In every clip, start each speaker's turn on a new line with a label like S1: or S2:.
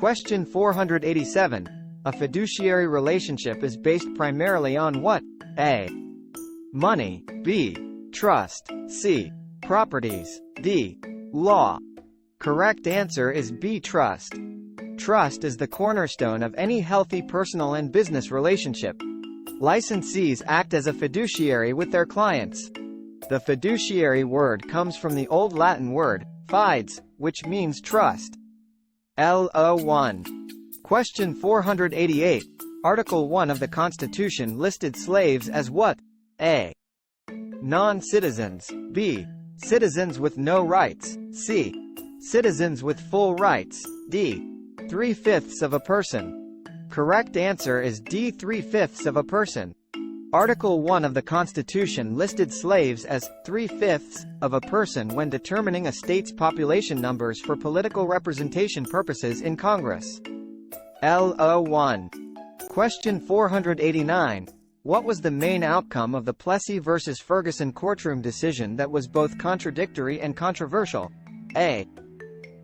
S1: Question 487. A fiduciary relationship is based primarily on what? A. Money. B. Trust. C. Properties. D. Law. Correct answer is B. Trust. Trust is the cornerstone of any healthy personal and business relationship. Licensees act as a fiduciary with their clients. The fiduciary word comes from the Old Latin word, fides, which means trust. LO1. Question 488. Article 1 of the Constitution listed slaves as what? A. Non-citizens. B. Citizens with no rights. C. Citizens with full rights. D. 3/5 of a person. Correct answer is D. 3/5 of a person. Article 1 of the Constitution listed slaves as 3/5 of a person when determining a state's population numbers for political representation purposes in Congress. LO1. Question 489. What was the main outcome of the Plessy versus Ferguson courtroom decision that was both contradictory and controversial? A.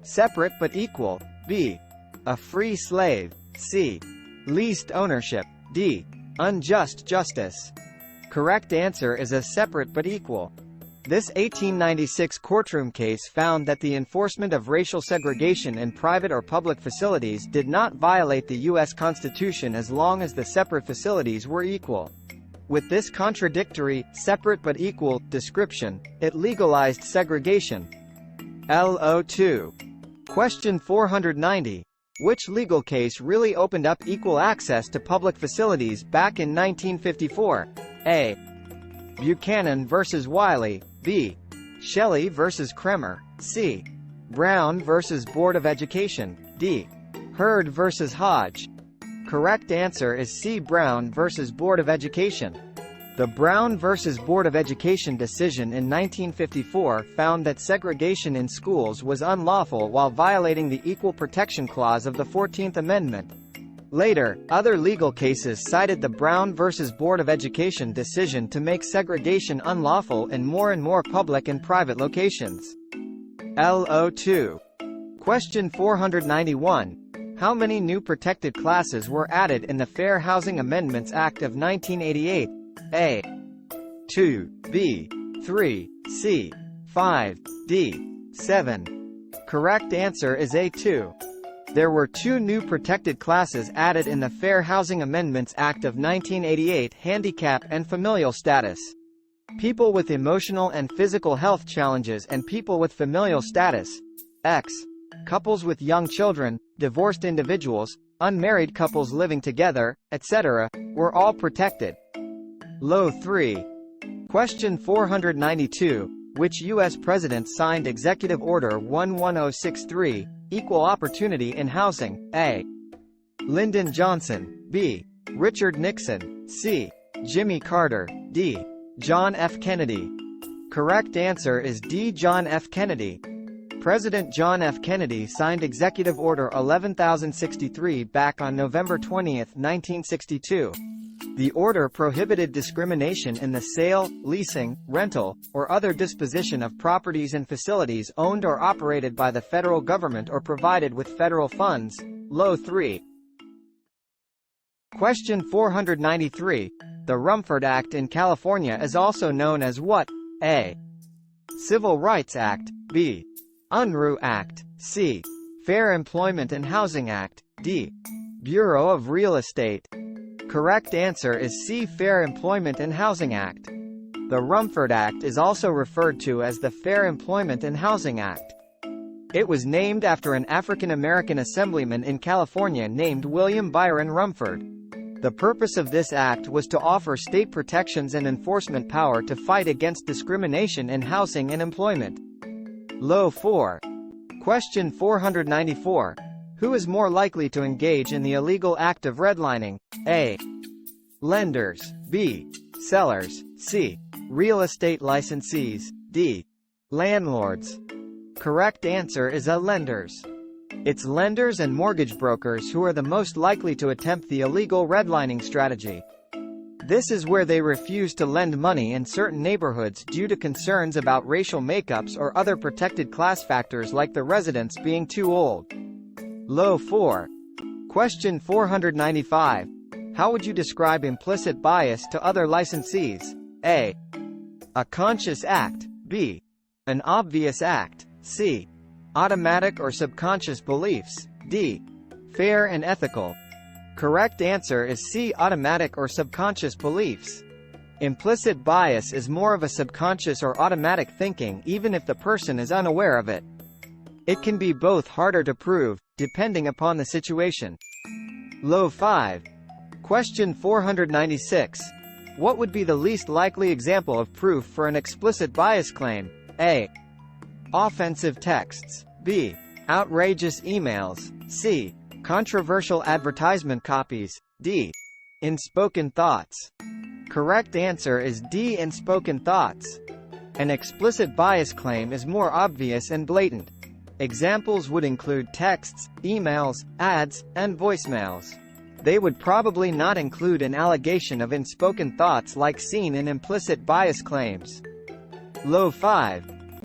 S1: Separate but equal. B. A free slave. C. Leased ownership. D. Unjust justice. Correct answer is a separate but equal. This 1896 courtroom case found that the enforcement of racial segregation in private or public facilities did not violate the U.S. Constitution as long as the separate facilities were equal. With this contradictory, separate but equal, description, it legalized segregation. LO2. Question 490. Which legal case really opened up equal access to public facilities back in 1954? A. Buchanan versus Wiley. B. Shelley versus Kremer. C. Brown versus Board of Education. D. Hurd versus Hodge. Correct answer is C. Brown versus Board of Education. The Brown versus Board of Education decision in 1954 found that segregation in schools was unlawful while violating the Equal Protection Clause of the 14th Amendment. Later, other legal cases cited the Brown versus Board of Education decision to make segregation unlawful in more and more public and private locations. LO2. Question 491. How many new protected classes were added in the Fair Housing Amendments Act of 1988? A. 2. B. 3. C. 5. D. 7. Correct answer is A2. There were 2 new protected classes added in the Fair Housing Amendments Act of 1988: handicap and familial status. People with emotional and physical health challenges and people with familial status, X. Couples with young children, divorced individuals, unmarried couples living together, etc., were all protected. LO3. Question 492. Which U.S. president signed Executive Order 11063, Equal Opportunity in Housing? A. Lyndon Johnson. B. Richard Nixon. C. Jimmy Carter. D. John F. Kennedy. Correct answer is D. John F. Kennedy. President John F. Kennedy signed Executive Order 11063 back on November 20, 1962. The order prohibited discrimination in the sale, leasing, rental, or other disposition of properties and facilities owned or operated by the federal government or provided with federal funds. LO3. Question 493. The Rumford Act in California is also known as what? A. Civil Rights Act. B. Unruh Act. C. Fair Employment and Housing Act. D. Bureau of Real Estate. Correct answer is C. Fair Employment and Housing Act. The Rumford Act is also referred to as the Fair Employment and Housing Act. It was named after an African-American assemblyman in California named William Byron Rumford. The purpose of this act was to offer state protections and enforcement power to fight against discrimination in housing and employment. LO4. Question 494. Who is more likely to engage in the illegal act of redlining? A. Lenders. B. Sellers. C. Real estate licensees. D. Landlords. Correct answer is A. Lenders. It's lenders and mortgage brokers who are the most likely to attempt the illegal redlining strategy. This is where they refuse to lend money in certain neighborhoods due to concerns about racial makeups or other protected class factors like the residents being too old. Low 4. Question 495. How would you describe implicit bias to other licensees? A. A conscious act. B. An obvious act. C. Automatic or subconscious beliefs. D. Fair and ethical. Correct answer is C. Automatic or subconscious beliefs. Implicit bias is more of a subconscious or automatic thinking even if the person is unaware of it. It can be both harder to prove, depending upon the situation. Low 5. Question 496. What would be the least likely example of proof for an explicit bias claim? A. Offensive texts. B. Outrageous emails. C. Controversial advertisement copies. D. Unspoken thoughts. Correct answer is D. Unspoken thoughts. An explicit bias claim is more obvious and blatant. Examples would include texts, emails, ads, and voicemails. They would probably not include an allegation of unspoken thoughts like seen in implicit bias claims. Low 5.